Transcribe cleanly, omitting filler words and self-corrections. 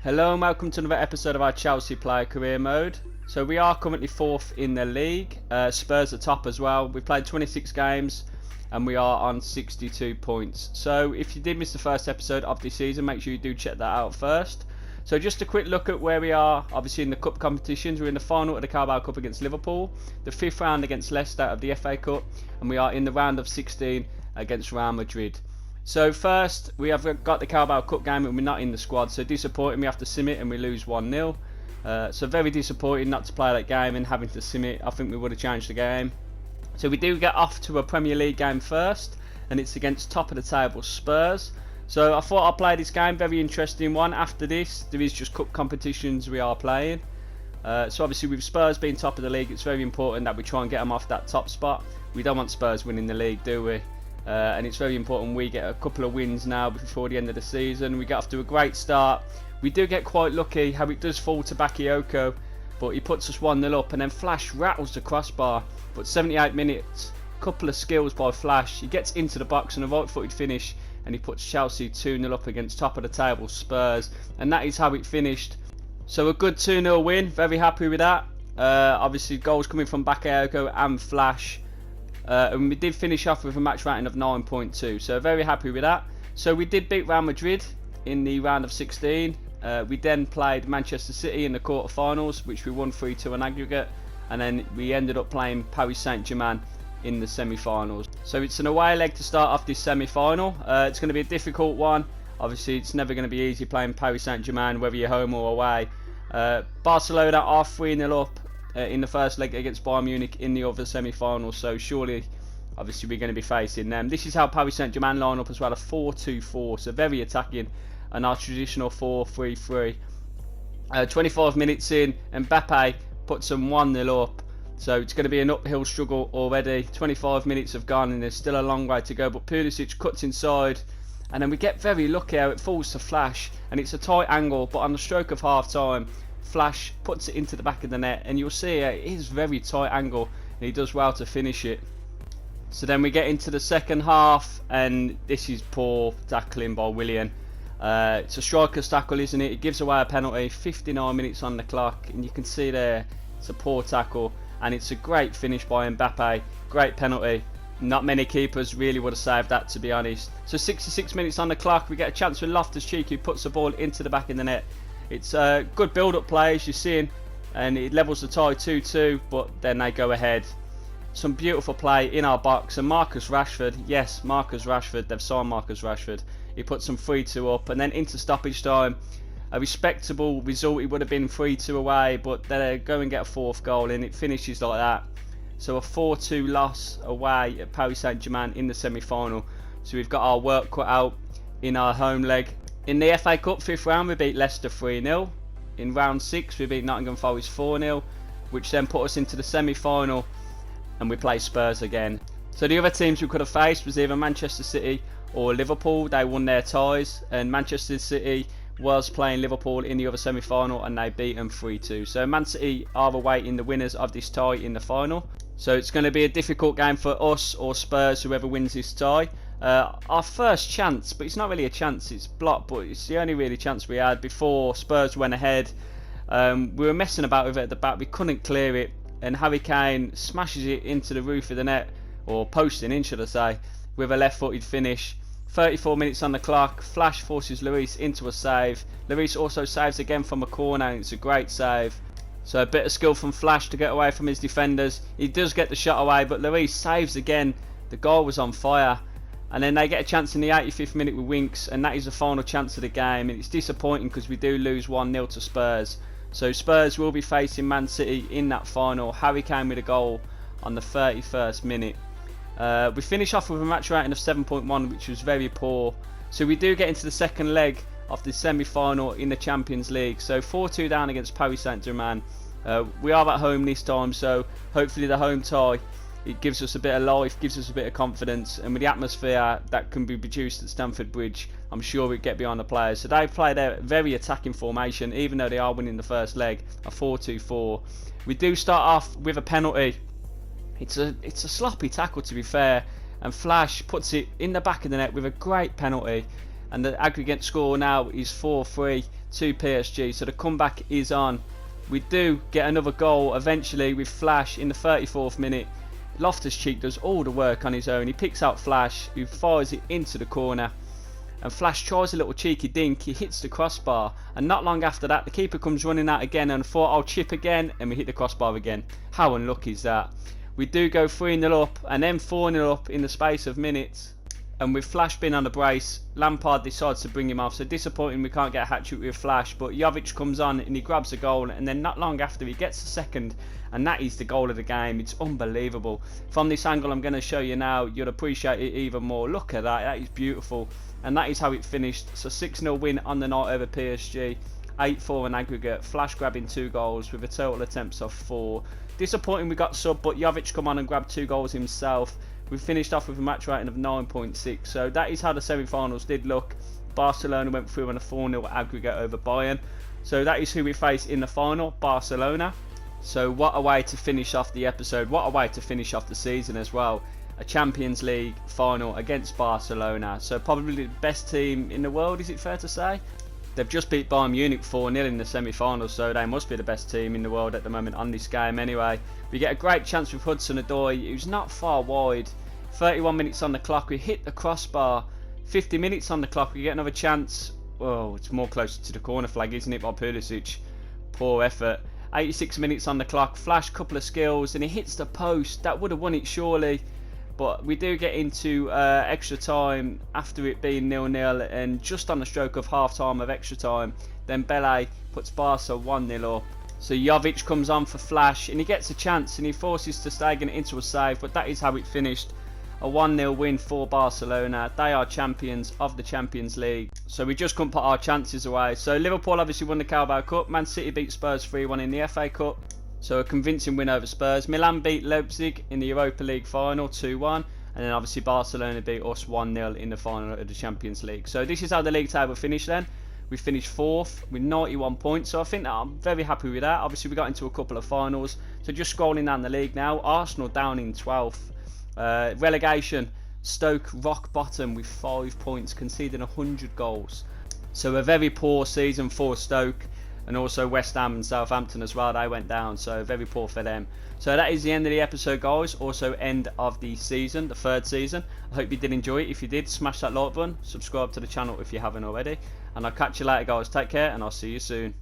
Hello and welcome to another episode of our Chelsea Player Career Mode. So we are currently 4th in the league, Spurs are top as well. We've played 26 games and we are on 62 points. So if you did miss the first episode of this season, make sure you do check that out first. So just a quick look at where we are, obviously in the cup competitions. We're in the final of the Carabao Cup against Liverpool, the 5th round against Leicester of the FA Cup, and we are in the round of 16 against Real Madrid. So first, we have got the Carabao Cup game and we're not in the squad, so disappointing. We have to sim it and we lose 1-0. So very disappointing not to play that game and having to sim it. I think we would have changed the game. So we do get off to a Premier League game first, and it's against top of the table Spurs. So I thought I'd play this game, very interesting one. After this, there is just cup competitions we are playing. So obviously with Spurs being top of the league, it's very important that we try and get them off that top spot. We don't want Spurs winning the league, do we? And it's very important we get a couple of wins now before the end of the season. We get off to a great start. We do get quite lucky how it does fall to Bakayoko, but he puts us 1-0 up, and then Flash rattles the crossbar. But 78 minutes, couple of skills by Flash. He gets into the box and a right-footed finish, and he puts Chelsea 2-0 up against top of the table Spurs, and that is how it finished. So a good 2-0 win, very happy with that. Obviously goals coming from Bakayoko and Flash. And we did finish off with a match rating of 9.2, so very happy with that. So we did beat Real Madrid in the round of 16. We then played Manchester City in the quarter-finals, which we won 3-2 on aggregate, and then we ended up playing Paris Saint-Germain in the semi-finals. So it's an away leg to start off this semi-final. It's going to be a difficult one. Obviously it's never going to be easy playing Paris Saint-Germain, whether you're home or away. Barcelona are 3-0 up in the first leg against Bayern Munich in the other semi-finals, so surely obviously we're going to be facing them. This is how Paris Saint-Germain line up as well, a 4-2-4, so very attacking, and our traditional 4-3-3. 25 minutes in, Mbappe puts them 1-0 up, so it's going to be an uphill struggle already. 25 minutes have gone and there's still a long way to go, but Pulisic cuts inside, and then we get very lucky how it falls to Flash, and it's a tight angle, but on the stroke of half time Flash puts it into the back of the net, and you'll see it is very tight angle and he does well to finish it. So then we get into the second half, and this is poor tackling by Willian. It's a striker's tackle, isn't it? It gives away a penalty, 59 minutes on the clock, and you can see there it's a poor tackle, and it's a great finish by Mbappe. Great penalty. Not many keepers really would have saved that, to be honest. So 66 minutes on the clock, we get a chance with Loftus-Cheek, who puts the ball into the back of the net. It's a good build-up play, as you're seeing, and it levels the tie 2-2, but then they go ahead. Some beautiful play in our box, and Marcus Rashford, yes, Marcus Rashford, they've signed Marcus Rashford. He puts some 3-2 up, and then into stoppage time. A respectable result, it would have been 3-2 away, but they go and get a fourth goal, and it finishes like that. So a 4-2 loss away at Paris Saint-Germain in the semi-final. So we've got our work cut out in our home leg. In the FA Cup 5th round, we beat Leicester 3-0. In round 6, we beat Nottingham Forest 4-0, which then put us into the semi-final, and we play Spurs again. So the other teams we could have faced was either Manchester City or Liverpool. They won their ties, and Manchester City was playing Liverpool in the other semi-final, and they beat them 3-2. So Man City are awaiting the winners of this tie in the final. So it's going to be a difficult game for us or Spurs, whoever wins this tie. Our first chance, but it's not really a chance, it's blocked, but it's the only really chance we had before Spurs went ahead. We were messing about with it at the back, we couldn't clear it, and Harry Kane smashes it into the roof of the net, or posting in should I say, with a left-footed finish. 34 minutes on the clock, Flash forces Lloris into a save. Lloris also saves again from a corner, and it's a great save. So a bit of skill from Flash to get away from his defenders. He does get the shot away, but Lloris saves again. The goal was on fire. And then they get a chance in the 85th minute with Winks, and that is the final chance of the game. And it's disappointing because we do lose 1-0 to Spurs. So Spurs will be facing Man City in that final. Harry Kane with a goal on the 31st minute. We finish off with a match rating of 7.1, which was very poor. So we do get into the second leg of the semi-final in the Champions League. So 4-2 down against Paris Saint-Germain. We are at home this time, so hopefully the home tie, it gives us a bit of life, gives us a bit of confidence, and with the atmosphere that can be produced at Stamford Bridge, I'm sure we'd get behind the players. So they play their very attacking formation, even though they are winning the first leg, a 4-2-4. We do start off with a penalty. It's a sloppy tackle, to be fair, and Flash puts it in the back of the net with a great penalty, and the aggregate score now is 4-3. to PSG. So the comeback is on. We do get another goal eventually with Flash in the 34th minute. Loftus-Cheek does all the work on his own. He picks out Flash, who fires it into the corner. And Flash tries a little cheeky dink. He hits the crossbar. And not long after that, the keeper comes running out again and thought, I'll chip again. And we hit the crossbar again. How unlucky is that? We do go 3-0 up and then 4-0 up in the space of minutes. And with Flash being on the brace, Lampard decides to bring him off. So disappointing we can't get a hat-trick with Flash. But Jovic comes on and he grabs a goal. And then not long after he gets the second. And that is the goal of the game. It's unbelievable. From this angle I'm going to show you now, you'll appreciate it even more. Look at that. That is beautiful. And that is how it finished. So 6-0 win on the night over PSG. 8-4 in aggregate. Flash grabbing 2 goals with a total attempts of 4. Disappointing we got sub, but Jovic come on and grabbed 2 goals himself. We finished off with a match rating of 9.6. So that is how the semi-finals did look. Barcelona went through on a 4-0 aggregate over Bayern. So that is who we face in the final, Barcelona. So what a way to finish off the episode. What a way to finish off the season as well. A Champions League final against Barcelona. So probably the best team in the world, is it fair to say? They've just beat Bayern Munich 4-0 in the semi-finals, so they must be the best team in the world at the moment on this game anyway. We get a great chance with Hudson-Odoi, who's not far wide. 31 minutes on the clock, we hit the crossbar. 50 minutes on the clock, we get another chance. Oh, it's more closer to the corner flag, isn't it, by Pulisic? Poor effort. 86 minutes on the clock, Flash, couple of skills, and he hits the post. That would have won it surely. But we do get into extra time after it being 0-0, and just on the stroke of half time of extra time, then Bele puts Barca 1-0 up. So Jovic comes on for Flash and he gets a chance and he forces Ter Stegen into a save, but that is how it finished. A 1-0 win for Barcelona. They are champions of the Champions League. So we just couldn't put our chances away. So Liverpool obviously won the Carabao Cup. Man City beat Spurs 3-1 in the FA Cup. So a convincing win over Spurs. Milan beat Leipzig in the Europa League final 2-1. And then obviously Barcelona beat us 1-0 in the final of the Champions League. So this is how the league table finished then. We finished 4th with 91 points. So I think that I'm very happy with that. Obviously we got into a couple of finals. So just scrolling down the league now. Arsenal down in 12th. Relegation. Stoke rock bottom with 5 points, conceding 100 goals. So a very poor season for Stoke. And also West Ham and Southampton as well, they went down, so very poor for them. So that is the end of the episode, guys. Also end of the season, the 3rd season. I hope you did enjoy it. If you did, smash that like button, subscribe to the channel if you haven't already. And I'll catch you later, guys. Take care and I'll see you soon.